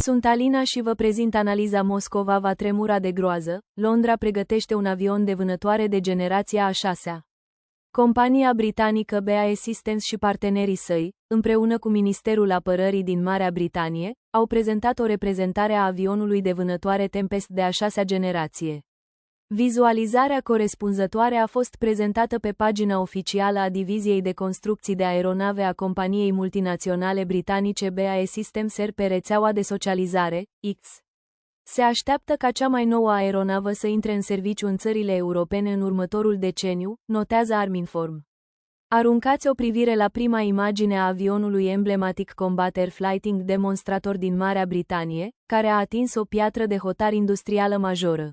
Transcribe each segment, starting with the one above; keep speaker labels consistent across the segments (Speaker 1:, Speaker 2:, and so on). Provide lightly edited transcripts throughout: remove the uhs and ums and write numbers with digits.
Speaker 1: Sunt Alina și vă prezint analiza. Moscova va tremura de groază, Londra pregătește un avion de vânătoare de generația a 6-a. Compania britanică BAE Systems și partenerii săi, împreună cu Ministerul Apărării din Marea Britanie, au prezentat o reprezentare a avionului de vânătoare Tempest de a 6-a generație. Vizualizarea corespunzătoare a fost prezentată pe pagina oficială a Diviziei de Construcții de Aeronave a companiei multinaționale britanice BAE Systems pe rețeaua de socializare, X. Se așteaptă ca cea mai nouă aeronavă să intre în serviciu în țările europene în următorul deceniu, notează Arminform. Aruncați o privire la prima imagine a avionului emblematic Combat Air Fighting Demonstrator din Marea Britanie, care a atins o piatră de hotar industrială majoră.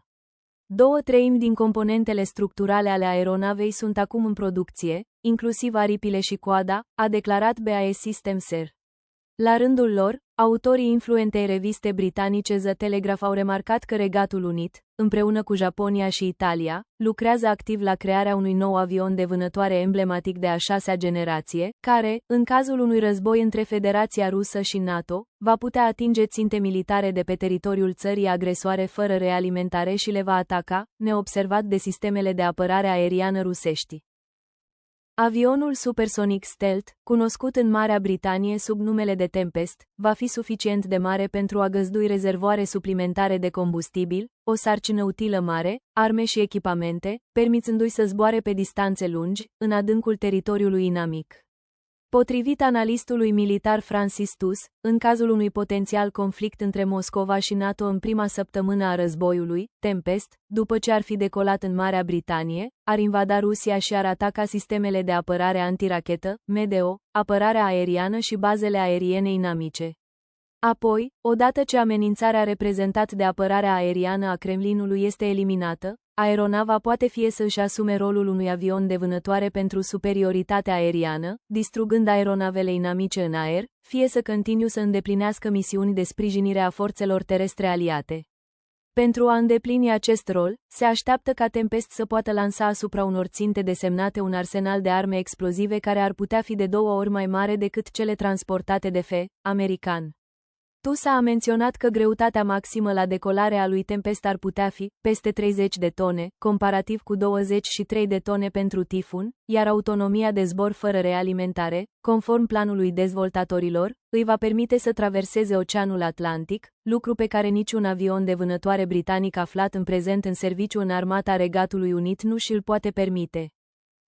Speaker 1: 2/3 din componentele structurale ale aeronavei sunt acum în producție, inclusiv aripile și coada, a declarat BAE Systems. La rândul lor, autorii influentei reviste britanice The Telegraph au remarcat că Regatul Unit, împreună cu Japonia și Italia, lucrează activ la crearea unui nou avion de vânătoare emblematic de a 6-a generație, care, în cazul unui război între Federația Rusă și NATO, va putea atinge ținte militare de pe teritoriul țării agresoare fără realimentare și le va ataca, neobservat de sistemele de apărare aeriană rusești. Avionul supersonic Stealth, cunoscut în Marea Britanie sub numele de Tempest, va fi suficient de mare pentru a găzdui rezervoare suplimentare de combustibil, o sarcină utilă mare, arme și echipamente, permițându-i să zboare pe distanțe lungi, în adâncul teritoriului inamic. Potrivit analistului militar Francis Tus, în cazul unui potențial conflict între Moscova și NATO în prima săptămână a războiului, Tempest, după ce ar fi decolat în Marea Britanie, ar invada Rusia și ar ataca sistemele de apărare antirachetă, MDO, apărarea aeriană și bazele aeriene inamice. Apoi, odată ce amenințarea reprezentată de apărarea aeriană a Kremlinului este eliminată, aeronava poate fie să își asume rolul unui avion de vânătoare pentru superioritate aeriană, distrugând aeronavele inamice în aer, fie să continue să îndeplinească misiuni de sprijinire a forțelor terestre aliate. Pentru a îndeplini acest rol, se așteaptă ca Tempest să poată lansa asupra unor ținte desemnate un arsenal de arme explozive care ar putea fi de 2 ori mai mare decât cele transportate de FE, american. TUSA a menționat că greutatea maximă la decolare a lui Tempest ar putea fi peste 30 de tone, comparativ cu 23 de tone pentru Typhoon, iar autonomia de zbor fără realimentare, conform planului dezvoltatorilor, îi va permite să traverseze Oceanul Atlantic, lucru pe care niciun avion de vânătoare britanic aflat în prezent în serviciu în armata Regatului Unit nu și-l poate permite.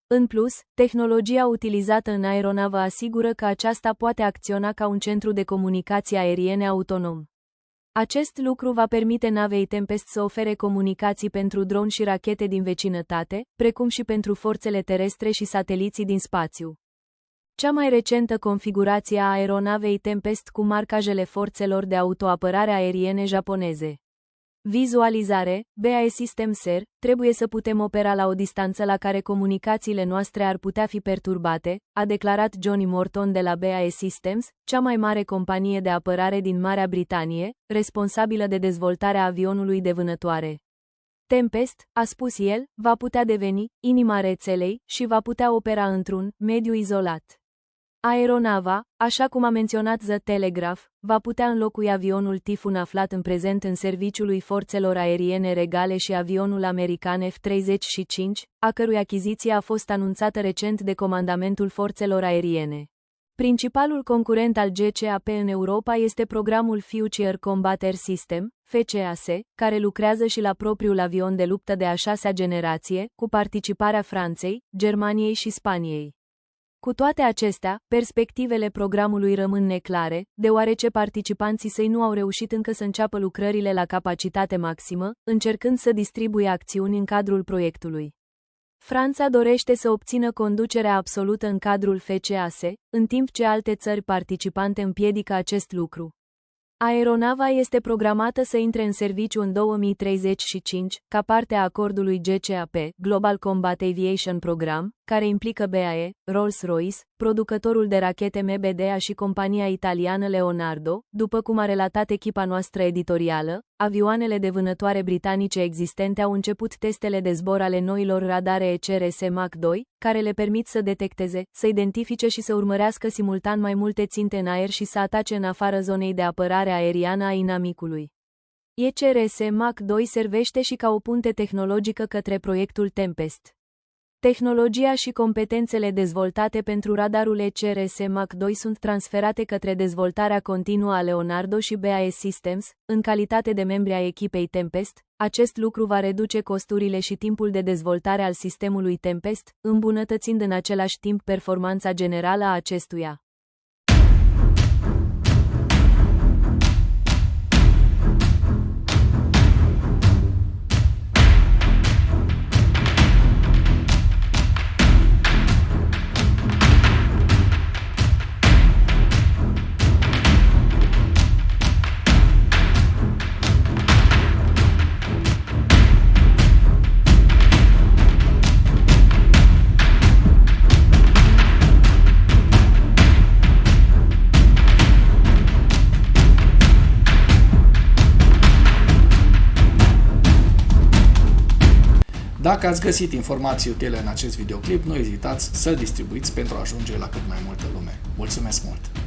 Speaker 1: În plus, tehnologia utilizată în aeronavă asigură că aceasta poate acționa ca un centru de comunicații aeriene autonom. Acest lucru va permite navei Tempest să ofere comunicații pentru droni și rachete din vecinătate, precum și pentru forțele terestre și sateliții din spațiu. Cea mai recentă configurație a aeronavei Tempest cu marcajele forțelor de autoapărare aeriene japoneze. Vizualizare, BAE Systems. Trebuie să putem opera la o distanță la care comunicațiile noastre ar putea fi perturbate, a declarat Johnny Morton de la BAE Systems, cea mai mare companie de apărare din Marea Britanie, responsabilă de dezvoltarea avionului de vânătoare. Tempest, a spus el, va putea deveni inima rețelei și va putea opera într-un mediu izolat. Aeronava, așa cum a menționat The Telegraph, va putea înlocui avionul Typhoon aflat în prezent în serviciului forțelor aeriene regale și avionul american F-35, a cărui achiziție a fost anunțată recent de Comandamentul Forțelor Aeriene. Principalul concurent al GCAP în Europa este programul Future Combat Air System, FCAS, care lucrează și la propriul avion de luptă de a 6-a generație, cu participarea Franței, Germaniei și Spaniei. Cu toate acestea, perspectivele programului rămân neclare, deoarece participanții săi nu au reușit încă să înceapă lucrările la capacitate maximă, încercând să distribuie acțiuni în cadrul proiectului. Franța dorește să obțină conducerea absolută în cadrul FCAS, în timp ce alte țări participante împiedică acest lucru. Aeronava este programată să intre în serviciu în 2035, ca parte a acordului GCAP, Global Combat Aviation Program, care implică BAE, Rolls-Royce, producătorul de rachete MBDA și compania italiană Leonardo, după cum a relatat echipa noastră editorială. Avioanele de vânătoare britanice existente au început testele de zbor ale noilor radare ECRS Mach 2, care le permit să detecteze, să identifice și să urmărească simultan mai multe ținte în aer și să atace în afara zonei de apărare aeriană a inamicului. ECRS Mach 2 servește și ca o punte tehnologică către proiectul Tempest. Tehnologia și competențele dezvoltate pentru radarul ECRS Mach 2 sunt transferate către dezvoltarea continuă a Leonardo și BAE Systems. În calitate de membri ai echipei Tempest, acest lucru va reduce costurile și timpul de dezvoltare al sistemului Tempest, îmbunătățind în același timp performanța generală a acestuia.
Speaker 2: Dacă ați găsit informații utile în acest videoclip, nu ezitați să-l distribuiți pentru a ajunge la cât mai multă lume. Mulțumesc mult!